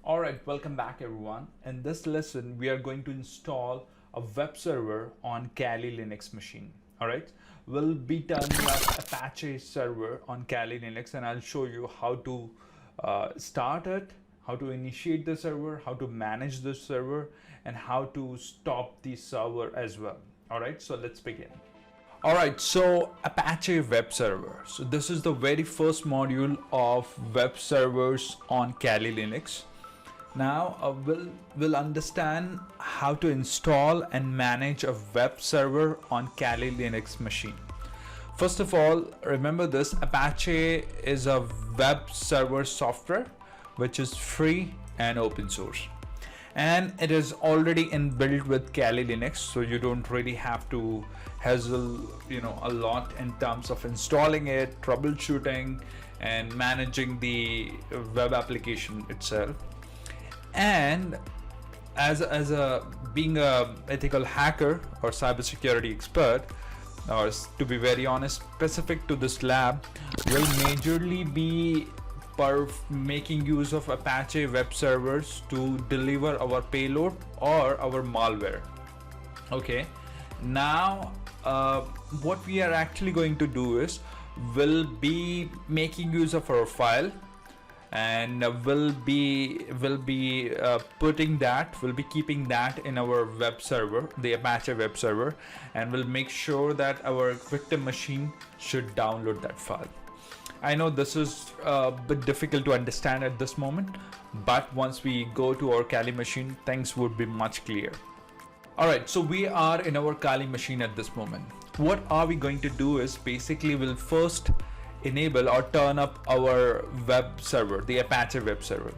Alright, welcome back everyone. In this lesson, we are going to install a web server on Kali Linux machine. Alright, we'll be turning up Apache server on Kali Linux, and I'll show you how to start it, how to initiate the server, how to manage the server, and how to stop the server as well. Alright, so let's begin. Alright, so Apache Web Server. So this is the very first module of web servers on Kali Linux. Now we'll understand how to install and manage a web server on Kali Linux machine. First of all, remember this: Apache is a web server software which is free and open source, and it is already inbuilt with Kali Linux, so you don't really have to hassle a lot in terms of installing it, troubleshooting, and managing the web application itself. And as being a ethical hacker or cybersecurity expert, or to be very honest, specific to this lab, will majorly be making use of Apache web servers to deliver our payload or our malware. Okay, now what we are actually going to do is we'll be making use of our file, and we'll be keeping that in our web server, the Apache web server, and we'll make sure that our victim machine should download that file. I know this is a bit difficult to understand at this moment, but once we go to our Kali machine, things would be much clearer. Alright, so we are in our Kali machine at this moment. What are we going to do is basically we'll first enable or turn up our web server, the Apache web server.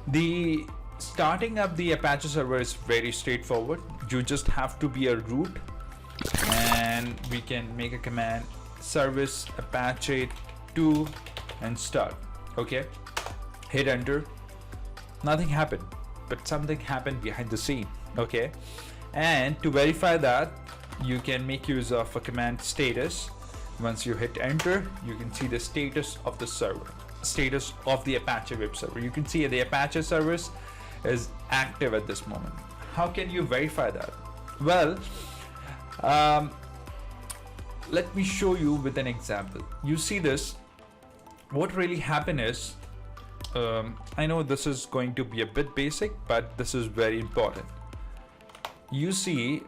The starting up the Apache server is very straightforward. You just have to be a root, and we can make a command service apache 2 and start. Okay, hit enter. Nothing happened, but something happened behind the scene. Okay, and to verify that, you can make use of a command status. Once you hit enter, you can see the status of the server, status of the Apache web server. You can see the Apache service is active at this moment. How can you verify that? Well, let me show you with an example. You see this. What really happened is, I know this is going to be a bit basic, but this is very important. You see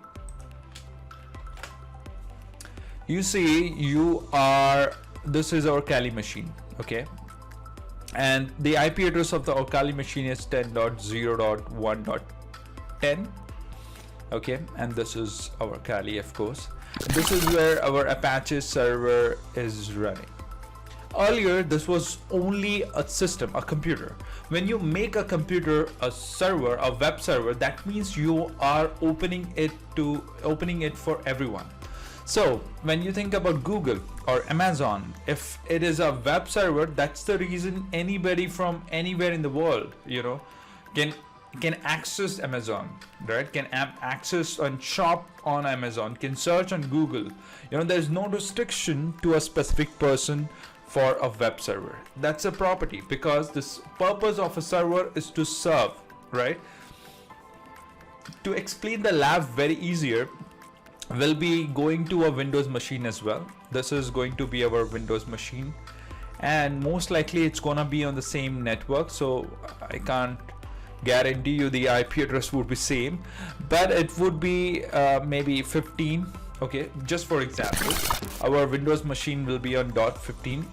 this is our Kali machine, okay, and the IP address of our Kali machine is 10.0.1.10, okay, and this is our Kali, of course. This is where our Apache server is running. Earlier, this was only a system, a computer. When you make a computer a server, a web server, that means you are opening it for everyone. So when you think about Google or Amazon, if it is a web server, that's the reason anybody from anywhere in the world, can access Amazon, right? Can access and shop on Amazon, can search on Google. There's no restriction to a specific person for a web server. That's a property, because this purpose of a server is to serve, right? To explain the lab very easier, we'll be going to a Windows machine as well. This is going to be our Windows machine, and most likely it's gonna be on the same network, so I can't guarantee you the IP address would be same, but it would be maybe 15. Okay, just for example, our Windows machine will be on .15,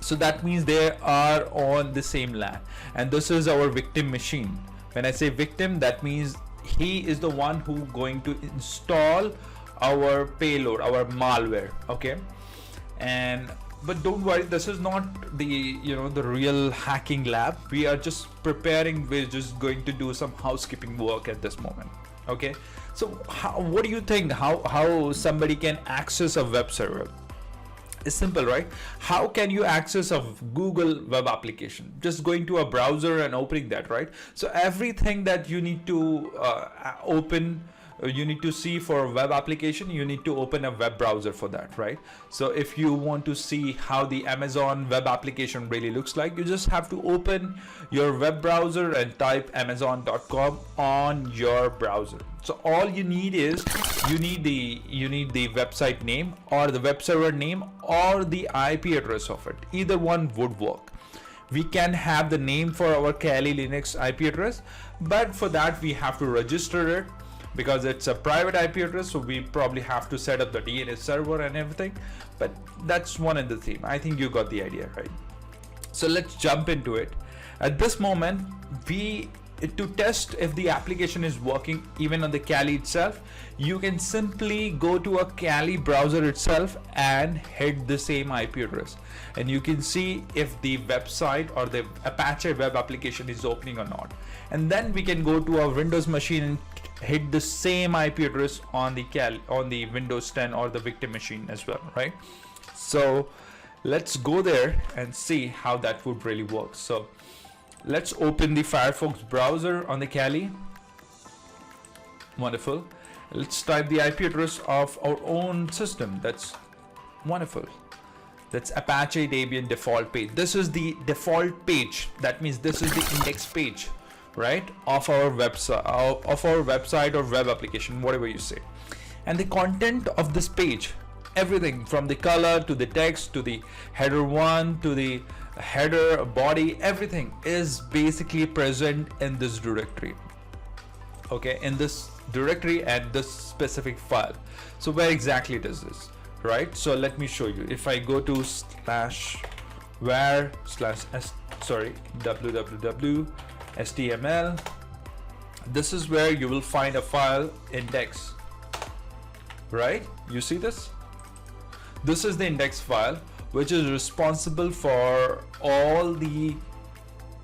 so that means they are on the same LAN, and this is our victim machine. When I say victim, that means he is the one who going to install our payload, our malware. Okay, but don't worry, this is not the the real hacking lab. We are just preparing. We're just going to do some housekeeping work at this moment. Okay, so what do you think? How somebody can access a web server? It's simple, right? How can you access a Google web application? Just going to a browser and opening that, right? So everything that you need to open you need to see for web application, you need to open a web browser for that, right? So if you want to see how the Amazon web application really looks like, you just have to open your web browser and type amazon.com on your browser. So all you need is you need the website name or the web server name or the IP address of it. Either one would work. We can have the name for our Kali Linux IP address, but for that we have to register it because it's a private IP address, so we probably have to set up the DNS server and everything, but that's one in the theme. I think you got the idea, right? So let's jump into it. At this moment, to test if the application is working even on the Kali itself, you can simply go to a Kali browser itself and hit the same IP address, and you can see if the website or the Apache web application is opening or not. And then we can go to our Windows machine and hit the same IP address on the Windows 10 or the victim machine as well, right? So let's go there and see how that would really work. So let's open the Firefox browser on the Kali. Wonderful. Let's type the IP address of our own system. That's wonderful. That's Apache Debian default page. This is the default page. That means this is the index page, right, of our website or web application, whatever you say. And the content of this page, everything from the color to the text to the header 1 to the header body, everything is basically present in this directory. Okay, in this directory and this specific file. So where exactly does this, right? So let me show you. If I go to www.html, this is where you will find a file index, right? You see this? This is the index file, which is responsible for all the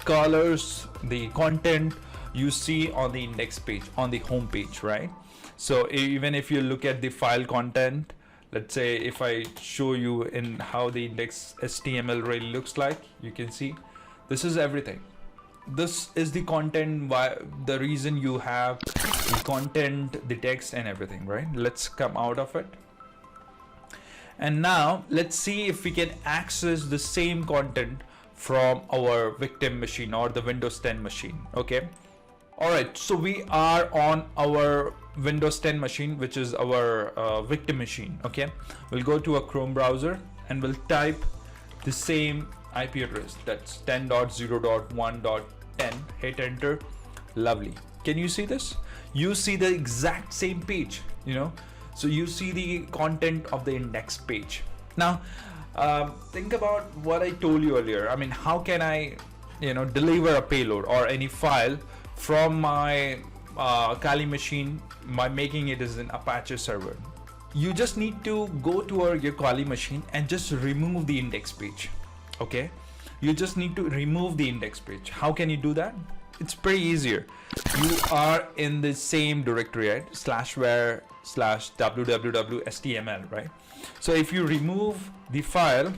colors, the content you see on the index page, on the home page, right? So even if you look at the file content, let's say if I show you in how the index.html really looks like, you can see this is everything. This is the content, the reason you have the content, the text and everything, right? Let's come out of it. And now let's see if we can access the same content from our victim machine or the Windows 10 machine. Okay. All right. So we are on our Windows 10 machine, which is our victim machine. Okay. We'll go to a Chrome browser and we'll type the same IP address. That's 10.0.1.10. Hit enter. Lovely. Can you see this? You see the exact same page, you know. So you see the content of the index page. Now, think about what I told you earlier. I mean, how can I, deliver a payload or any file from my Kali machine by making it as an Apache server? You just need to go to your Kali machine and just remove the index page. Okay, you just need to remove the index page. How can you do that? It's pretty easier. You are in the same directory, right? /www.html, right? So if you remove the file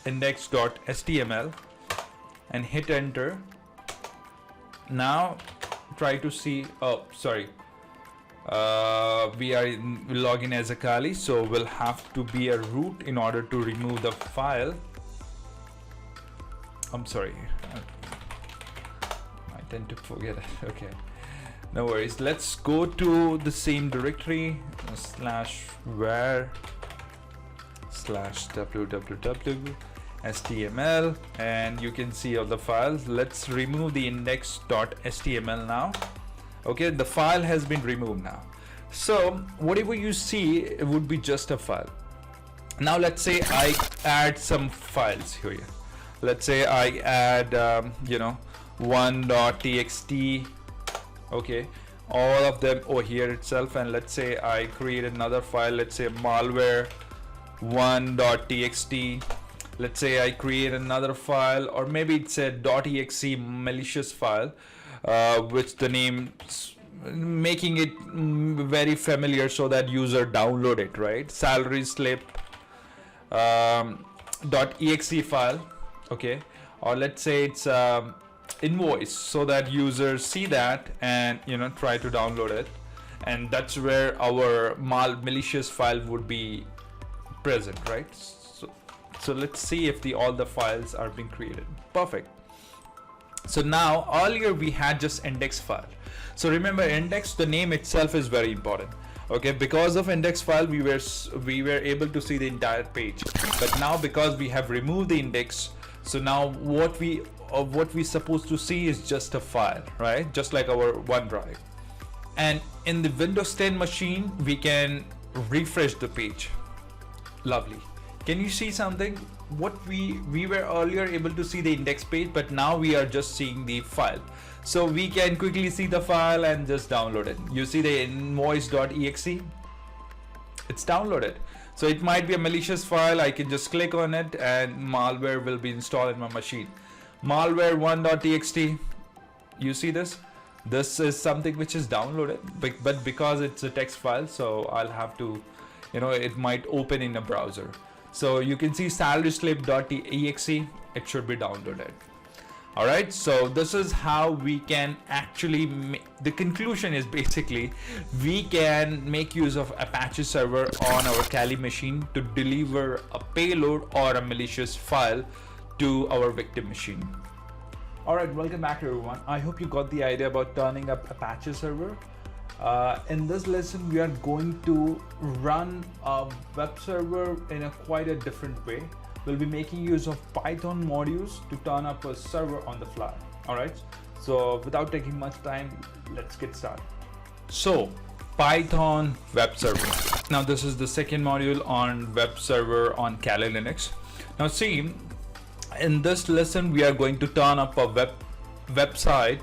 index.html and hit enter, now try to see. Oh, sorry. We are login as a Kali, so we'll have to be a root in order to remove the file. I'm sorry. I tend to forget it. Okay, no worries. Let's go to the same directory /where/www.html, and you can see all the files. Let's remove the index.html now. Okay, the file has been removed now. So whatever you see, it would be just a file. Now let's say I add some files here. Let's say I add 1.txt. okay, all of them over here itself, and let's say I create another file, let's say malware 1.txt. let's say I create another file, or maybe it's a .exe malicious file, which the name making it very familiar so that user download it, right? Salary slip .exe file. Okay, or let's say it's invoice, so that users see that and try to download it. and that's where our malicious file would be present, right? So let's see if all the files are being created. Perfect. So now earlier we had just index file. So remember, index, the name itself is very important. Okay, because of index file we were able to see the entire page, but now because we have removed the index, so now what we supposed to see is just a file, right? Just like our OneDrive. And in the Windows 10 machine we can refresh the page. Lovely. Can you see something? What we were earlier able to see the index page, but now we are just seeing the file. So we can quickly see the file and just download it. You see the invoice.exe? It's downloaded. So it might be a malicious file. I can just click on it and malware will be installed in my machine. Malware1.txt. You see this? This is something which is downloaded, but because it's a text file, so I'll have to, it might open in a browser. So you can see salaryslip.exe. It should be downloaded. All right, so this is how we can actually the conclusion is basically we can make use of Apache server on our Kali machine to deliver a payload or a malicious file to our victim machine. All right, welcome back everyone. I hope you got the idea about turning up Apache server. In this lesson we are going to run a web server in quite a different way. We'll be making use of Python modules to turn up a server on the fly. All right, so without taking much time, let's get started. So Python web server. Now this is the second module on web server on Kali Linux. Now see, in this lesson we are going to turn up a website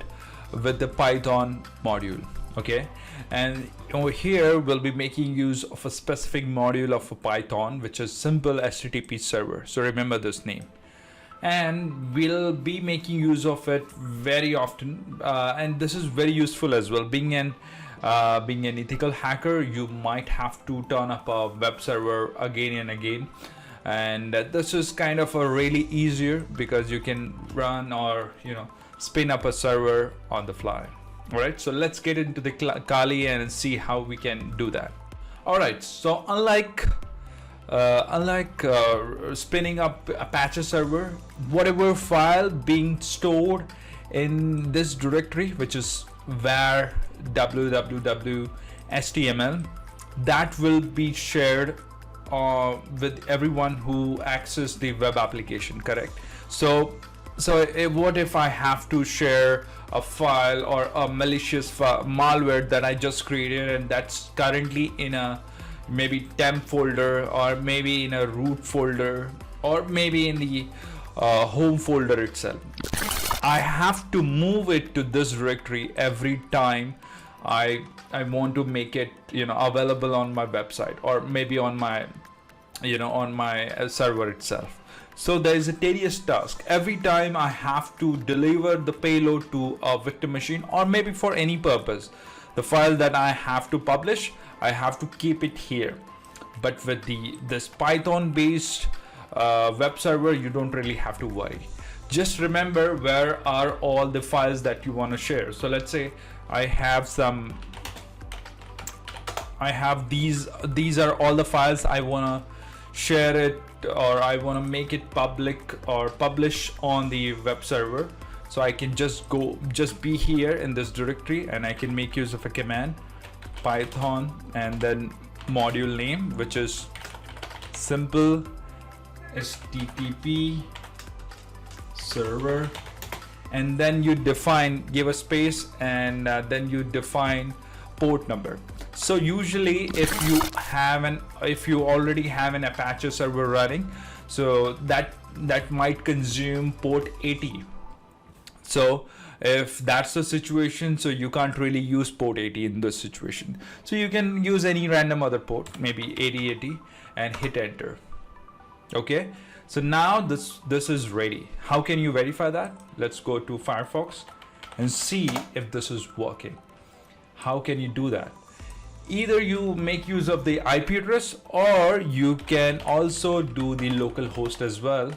with the Python module. Okay, and over here we'll be making use of a specific module of a Python, which is SimpleHTTPServer. So remember this name, and we'll be making use of it very often, and this is very useful as well. Being an ethical hacker, you might have to turn up a web server again and again, and this is kind of a really easier because you can run or spin up a server on the fly. All right, so let's get into the Kali and see how we can do that. All right, so unlike spinning up Apache server, whatever file being stored in this directory, which is var www.html, that will be shared with everyone who access the web application, correct? So what if I have to share a file or a malicious malware that I just created, and that's currently in a maybe temp folder, or maybe in a root folder, or maybe in the home folder itself? I have to move it to this directory every time I want to make it available on my website, or maybe on my server itself. So there is a tedious task. Every time I have to deliver the payload to a victim machine, or maybe for any purpose, the file that I have to publish, I have to keep it here. But with this Python based web server, you don't really have to worry. Just remember where are all the files that you want to share. So let's say I have these are all the files I want to share it, or I want to make it public or publish on the web server. So I can just be here in this directory, and I can make use of a command Python and then module name, which is SimpleHTTPServer, and then you give a space, and then you define port number. So usually if you already have an Apache server running, so that might consume port 80. So if that's the situation, so you can't really use port 80 in this situation. So you can use any random other port, maybe 8080, and hit enter. Okay, so now this is ready. How can you verify that? Let's go to Firefox and see if this is working. How can you do that? Either you make use of the IP address, or you can also do the local host as well.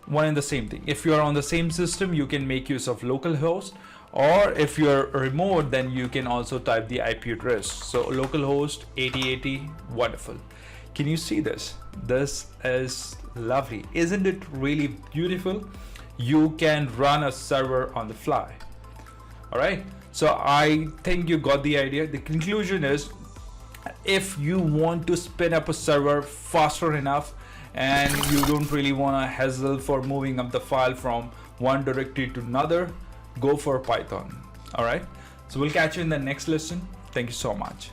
One and the same thing. If you are on the same system, you can make use of local host, Or if you're remote, then you can also type the IP address. So localhost 8080, wonderful. Can you see this? This is lovely. Isn't it really beautiful? You can run a server on the fly. All right. So I think you got the idea. The conclusion is, if you want to spin up a server faster enough and you don't really want to hassle for moving up the file from one directory to another, go for Python. All right. So we'll catch you in the next lesson. Thank you so much.